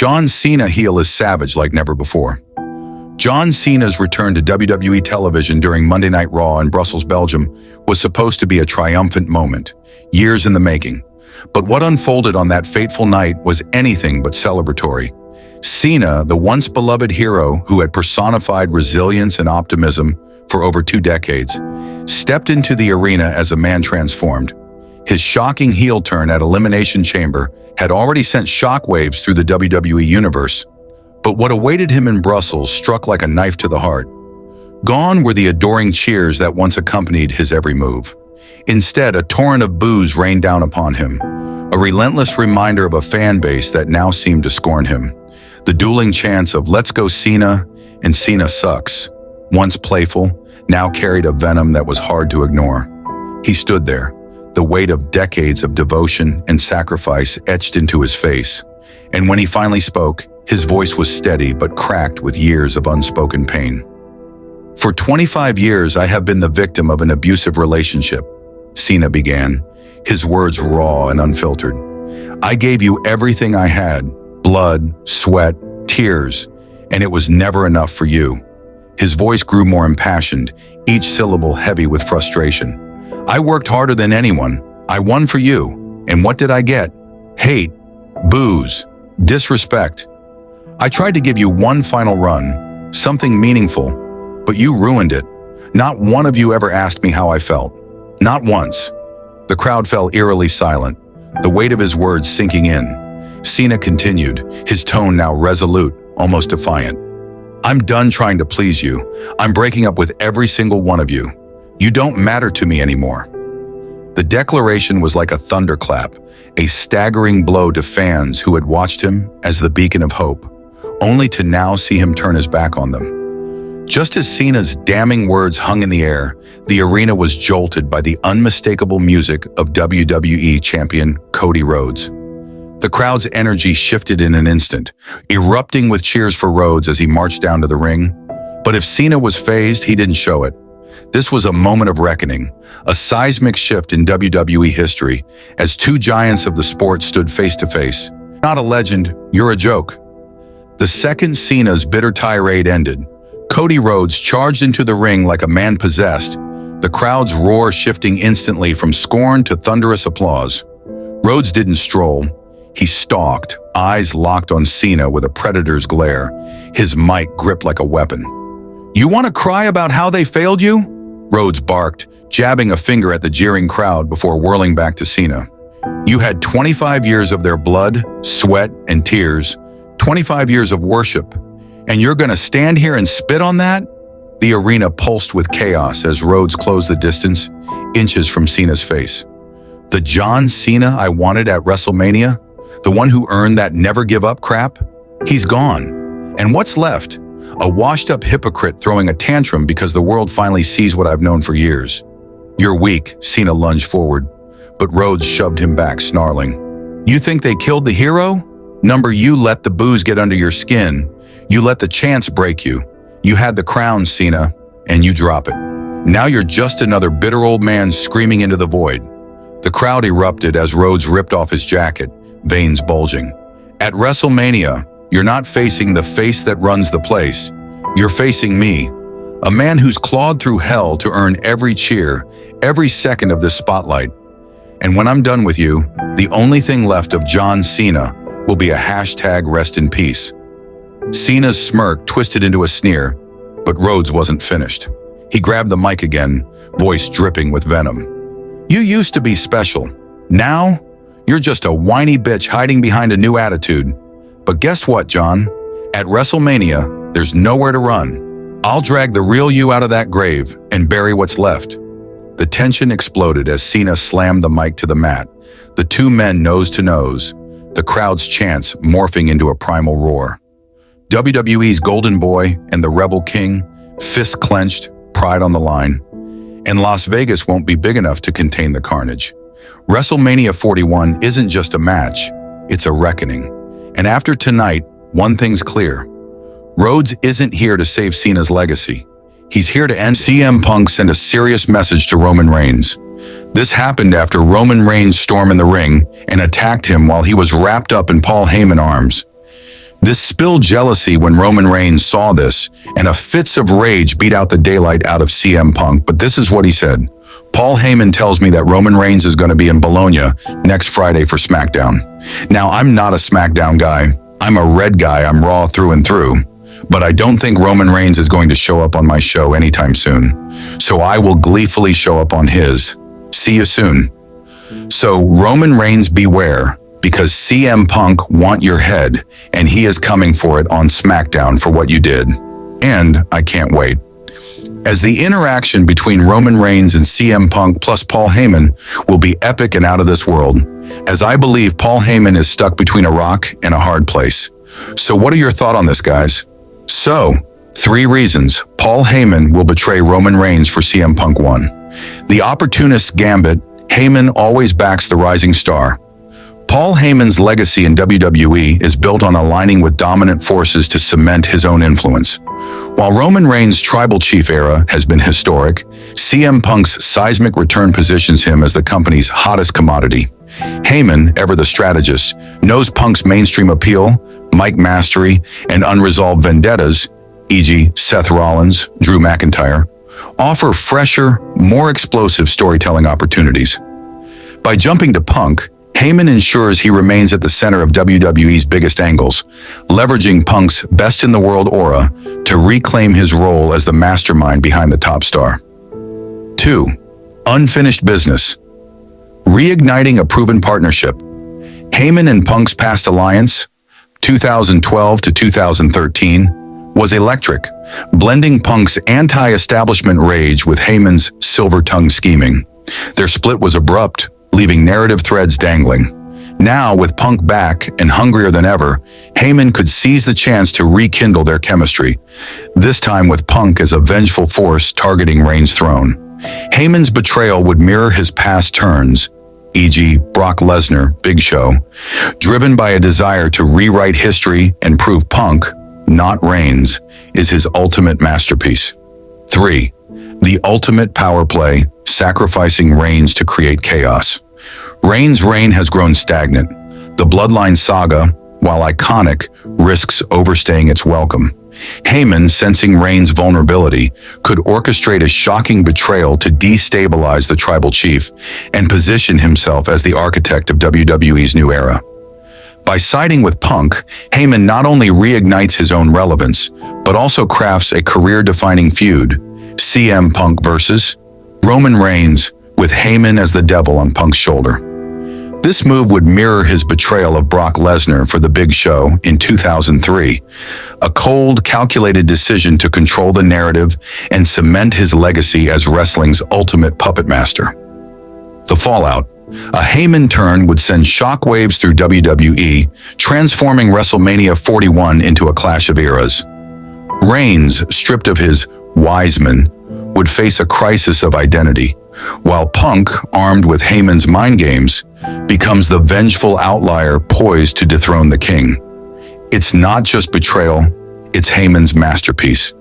John Cena heel is savage like never before. John Cena's return to WWE television during Monday Night Raw in Brussels, Belgium, was supposed to be a triumphant moment, years in the making. But what unfolded on that fateful night was anything but celebratory. Cena, the once beloved hero who had personified resilience and optimism for over 2 decades, stepped into the arena as a man transformed. His shocking heel turn at Elimination Chamber had already sent shockwaves through the WWE universe. But what awaited him in Brussels struck like a knife to the heart. Gone were the adoring cheers that once accompanied his every move. Instead, a torrent of boos rained down upon him, a relentless reminder of a fan base that now seemed to scorn him. The dueling chants of "Let's go Cena" and "Cena sucks," once playful, now carried a venom that was hard to ignore. He stood there, the weight of decades of devotion and sacrifice etched into his face. And when he finally spoke, his voice was steady but cracked with years of unspoken pain. "For 25 years, I have been the victim of an abusive relationship," Cena began, his words raw and unfiltered. "I gave you everything I had, blood, sweat, tears, and it was never enough for you." His voice grew more impassioned, each syllable heavy with frustration. "I worked harder than anyone. I won for you. And what did I get? Hate, boos, disrespect. I tried to give you one final run, something meaningful, but you ruined it. Not one of you ever asked me how I felt. Not once." The crowd fell eerily silent, the weight of his words sinking in. Cena continued, his tone now resolute, almost defiant. "I'm done trying to please you. I'm breaking up with every single one of you. You don't matter to me anymore." The declaration was like a thunderclap, a staggering blow to fans who had watched him as the beacon of hope, only to now see him turn his back on them. Just as Cena's damning words hung in the air, the arena was jolted by the unmistakable music of WWE champion Cody Rhodes. The crowd's energy shifted in an instant, erupting with cheers for Rhodes as he marched down to the ring. But if Cena was fazed, he didn't show it. This was a moment of reckoning, a seismic shift in WWE history, as 2 giants of the sport stood face to face. "Not a legend, you're a joke." The second Cena's bitter tirade ended, Cody Rhodes charged into the ring like a man possessed, the crowd's roar shifting instantly from scorn to thunderous applause. Rhodes didn't stroll. He stalked, eyes locked on Cena with a predator's glare, his mic gripped like a weapon. "You want to cry about how they failed you?" Rhodes barked, jabbing a finger at the jeering crowd before whirling back to Cena. "You had 25 years of their blood, sweat, and tears, 25 years of worship, and you're gonna stand here and spit on that?" The arena pulsed with chaos as Rhodes closed the distance, inches from Cena's face. "The John Cena I wanted at WrestleMania? The one who earned that never-give-up crap? He's gone. And what's left? A washed-up hypocrite throwing a tantrum because the world finally sees what I've known for years." "You're weak," Cena lunged forward, but Rhodes shoved him back, snarling. "You think they killed the hero? You let the booze get under your skin. You let the chance break you. You had the crown, Cena, and you drop it. Now you're just another bitter old man screaming into the void." The crowd erupted as Rhodes ripped off his jacket, veins bulging. "At WrestleMania, you're not facing the face that runs the place. You're facing me, a man who's clawed through hell to earn every cheer, every second of this spotlight. And when I'm done with you, the only thing left of John Cena will be a hashtag rest in peace." Cena's smirk twisted into a sneer, but Rhodes wasn't finished. He grabbed the mic again, voice dripping with venom. "You used to be special. Now, you're just a whiny bitch hiding behind a new attitude. But guess what, John? At WrestleMania, there's nowhere to run. I'll drag the real you out of that grave and bury what's left." The tension exploded as Cena slammed the mic to the mat, the 2 men nose to nose, the crowd's chants morphing into a primal roar. WWE's Golden Boy and the Rebel King, fists clenched, pride on the line. And Las Vegas won't be big enough to contain the carnage. WrestleMania 41 isn't just a match, it's a reckoning. And after tonight, one thing's clear. Rhodes isn't here to save Cena's legacy. He's here to end. CM Punk sent a serious message to Roman Reigns. This happened after Roman Reigns stormed in the ring and attacked him while he was wrapped up in Paul Heyman's arms. This spilled jealousy when Roman Reigns saw this, and a fits of rage beat out the daylight out of CM Punk, but this is what he said. Paul Heyman tells me that Roman Reigns is going to be in Bologna next Friday for SmackDown. Now, I'm not a SmackDown guy. I'm a Red guy. I'm Raw through and through. But I don't think Roman Reigns is going to show up on my show anytime soon. So I will gleefully show up on his. See you soon. So Roman Reigns, beware, because CM Punk want your head, and he is coming for it on SmackDown for what you did. And I can't wait. As the interaction between Roman Reigns and CM Punk plus Paul Heyman will be epic and out of this world, as I believe Paul Heyman is stuck between a rock and a hard place. So what are your thoughts on this, guys? So, 3 reasons Paul Heyman will betray Roman Reigns for CM Punk 1. The opportunist's gambit. Heyman always backs the rising star. Paul Heyman's legacy in WWE is built on aligning with dominant forces to cement his own influence. While Roman Reigns' tribal chief era has been historic, CM Punk's seismic return positions him as the company's hottest commodity. Heyman, ever the strategist, knows Punk's mainstream appeal, mic mastery, and unresolved vendettas, e.g. Seth Rollins, Drew McIntyre, offer fresher, more explosive storytelling opportunities. By jumping to Punk, Heyman ensures he remains at the center of WWE's biggest angles, leveraging Punk's best-in-the-world aura to reclaim his role as the mastermind behind the top star. 2. Unfinished business. Reigniting a proven partnership. Heyman and Punk's past alliance, 2012 to 2013, was electric, blending Punk's anti-establishment rage with Heyman's silver-tongued scheming. Their split was abrupt, leaving narrative threads dangling. Now, with Punk back and hungrier than ever, Heyman could seize the chance to rekindle their chemistry, this time with Punk as a vengeful force targeting Reigns' throne. Heyman's betrayal would mirror his past turns, e.g. Brock Lesnar, Big Show, driven by a desire to rewrite history and prove Punk, not Reigns, is his ultimate masterpiece. 3. The ultimate power play, sacrificing Reigns to create chaos. Reigns' reign has grown stagnant. The Bloodline saga, while iconic, risks overstaying its welcome. Heyman, sensing Reigns' vulnerability, could orchestrate a shocking betrayal to destabilize the tribal chief and position himself as the architect of WWE's new era. By siding with Punk, Heyman not only reignites his own relevance, but also crafts a career-defining feud, CM Punk versus Roman Reigns, with Heyman as the devil on Punk's shoulder. This move would mirror his betrayal of Brock Lesnar for the Big Show in 2003, a cold, calculated decision to control the narrative and cement his legacy as wrestling's ultimate puppet master. The fallout. A Heyman turn would send shockwaves through WWE, transforming WrestleMania 41 into a clash of eras. Reigns, stripped of his Wiseman, would face a crisis of identity, while Punk, armed with Heyman's mind games, becomes the vengeful outlier poised to dethrone the king. It's not just betrayal, it's Heyman's masterpiece.